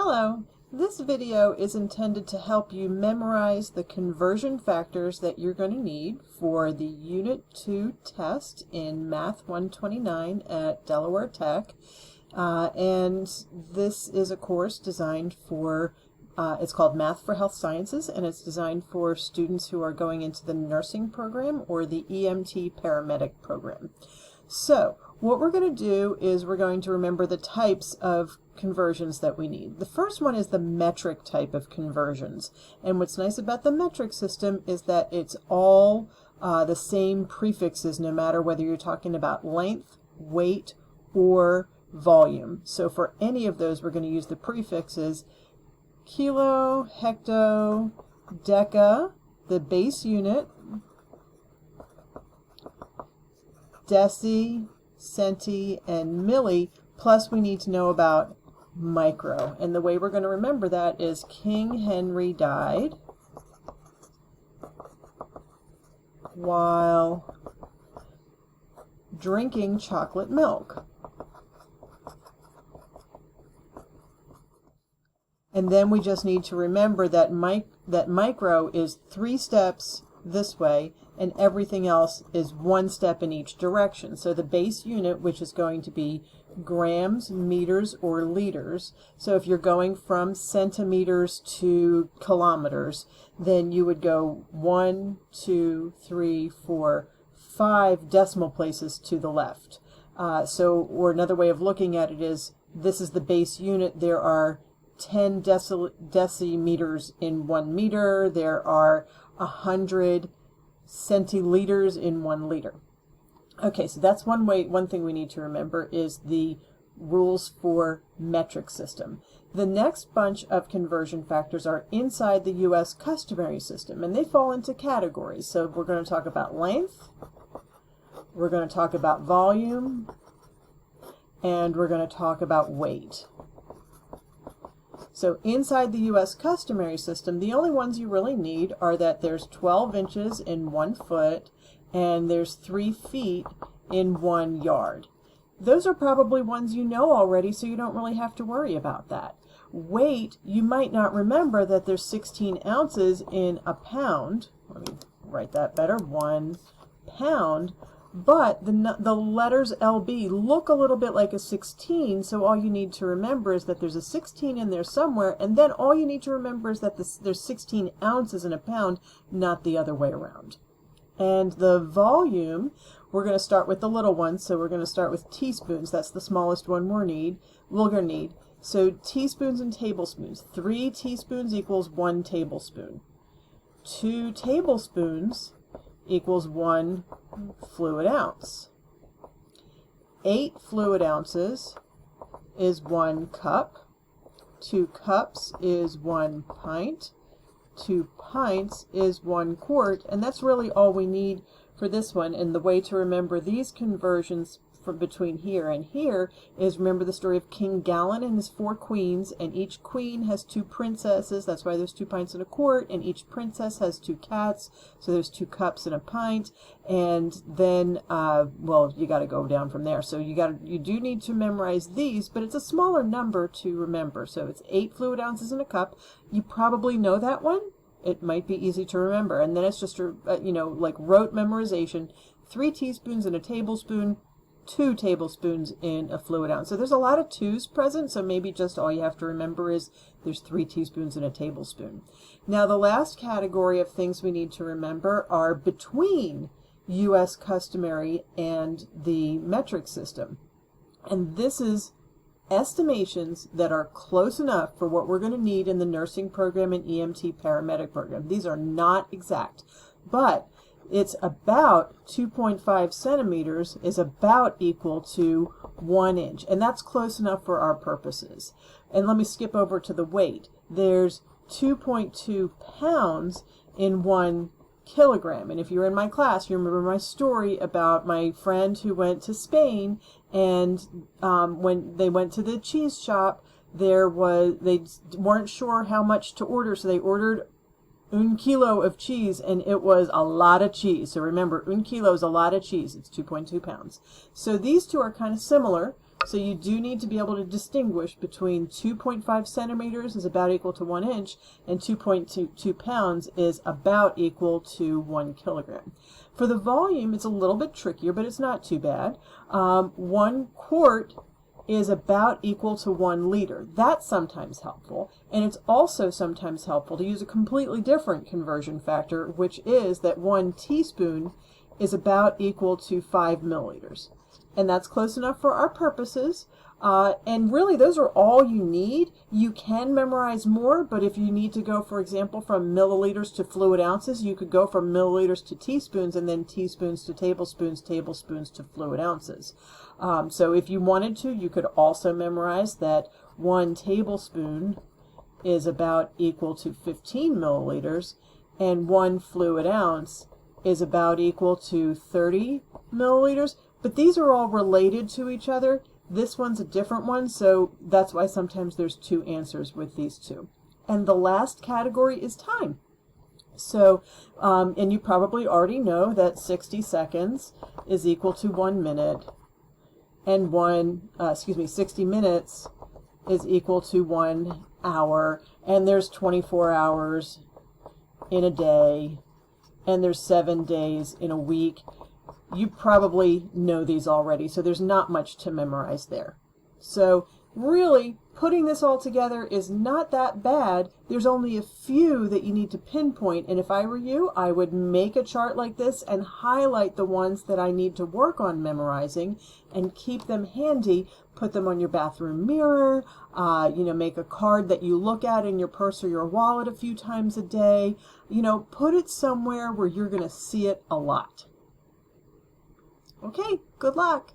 Hello, this video is intended to help you memorize the conversion factors that you're going to need for the Unit 2 test in Math 129 at Delaware Tech. And this is a course designed for, it's called Math for Health Sciences, and it's designed for students who are going into the nursing program or the EMT paramedic program. So what we're going to do is we're going to remember the types of conversions that we need. The first one is the metric type of conversions. And what's nice about the metric system is that it's all the same prefixes no matter whether you're talking about length, weight, or volume. So for any of those we're going to use the prefixes kilo, hecto, deca, the base unit, deci, centi, and milli, plus we need to know about micro. And the way we're going to remember that is King Henry died while drinking chocolate milk. And then we just need to remember that micro is 3 steps this way, and everything else is 1 step in each direction. So the base unit, which is going to be grams, meters, or liters. So if you're going from centimeters to kilometers, then you would go 1, 2, 3, 4, 5 decimal places to the left. Or another way of looking at it is, this is the base unit. There are 10 decimeters in 1 meter. There are 100 centiliters in 1 liter. Okay, so that's one thing we need to remember is the rules for metric system. The next bunch of conversion factors are inside the U.S. customary system, and they fall into categories. So we're going to talk about length, we're going to talk about volume, and we're going to talk about weight. So inside the U.S. customary system, the only ones you really need are that there's 12 inches in 1 foot and there's 3 feet in 1 yard. Those are probably ones you know already, so you don't really have to worry about that. Weight, you might not remember that there's 16 ounces in a pound. Let me write that better, 1 pound. But the letters LB look a little bit like a 16, so all you need to remember is that there's a 16 in there somewhere, and then all you need to remember is that there's 16 ounces in a pound, not the other way around. And the volume, we're going to start with the little ones, so we're going to start with teaspoons. That's the smallest one we're going to need. So teaspoons and tablespoons. 3 teaspoons equals 1 tablespoon. 2 tablespoons equals 1 fluid ounce. 8 fluid ounces is 1 cup. 2 cups is 1 pint. 2 pints is 1 quart, and that's really all we need for this one. And the way to remember these conversions from between here and here is remember the story of King Gallen and his 4 queens, and each queen has 2 princesses. That's why there's 2 pints in a quart, and each princess has 2 cats, so there's 2 cups in a pint. And then well, you got to go down from there, so you do need to memorize these, but it's a smaller number to remember. So it's 8 fluid ounces in a cup. You probably know that one. It might be easy to remember, and then it's just like rote memorization. 3 teaspoons in a tablespoon, 2 tablespoons in a fluid ounce. So there's a lot of 2's present, so maybe just all you have to remember is there's 3 teaspoons in a tablespoon. Now the last category of things we need to remember are between U.S. customary and the metric system. And this is estimations that are close enough for what we're going to need in the nursing program and EMT paramedic program. These are not exact, but it's about 2.5 centimeters is about equal to 1 inch, and that's close enough for our purposes. And let me skip over to the weight. There's 2.2 pounds in 1 kilogram. And if you're in my class, you remember my story about my friend who went to Spain, and when they went to the cheese shop, they weren't sure how much to order, so they ordered 1 kilo of cheese, and it was a lot of cheese. So remember, 1 kilo is a lot of cheese. It's 2.2 pounds. So these two are kind of similar. So you do need to be able to distinguish between 2.5 centimeters is about equal to 1 inch and 2.22 pounds is about equal to 1 kilogram. For the volume, it's a little bit trickier, but it's not too bad. 1 quart is about equal to 1 liter. That's sometimes helpful, and it's also sometimes helpful to use a completely different conversion factor, which is that 1 teaspoon is about equal to 5 milliliters. And that's close enough for our purposes. And really, those are all you need. You can memorize more, but if you need to go, for example, from milliliters to fluid ounces, you could go from milliliters to teaspoons, and then teaspoons to tablespoons, tablespoons to fluid ounces. So if you wanted to, you could also memorize that 1 tablespoon is about equal to 15 milliliters, and 1 fluid ounce is about equal to 30 milliliters. But these are all related to each other. This one's a different one, so that's why sometimes there's 2 answers with these 2. And the last category is time. So, and you probably already know that 60 seconds is equal to 1 minute, and 60 minutes is equal to 1 hour, and there's 24 hours in a day, and there's 7 days in a week. You probably know these already, so there's not much to memorize there. So really, putting this all together is not that bad. There's only a few that you need to pinpoint, and if I were you, I would make a chart like this and highlight the ones that I need to work on memorizing and keep them handy. Put them on your bathroom mirror, make a card that you look at in your purse or your wallet a few times a day. Put it somewhere where you're going to see it a lot. Okay, good luck.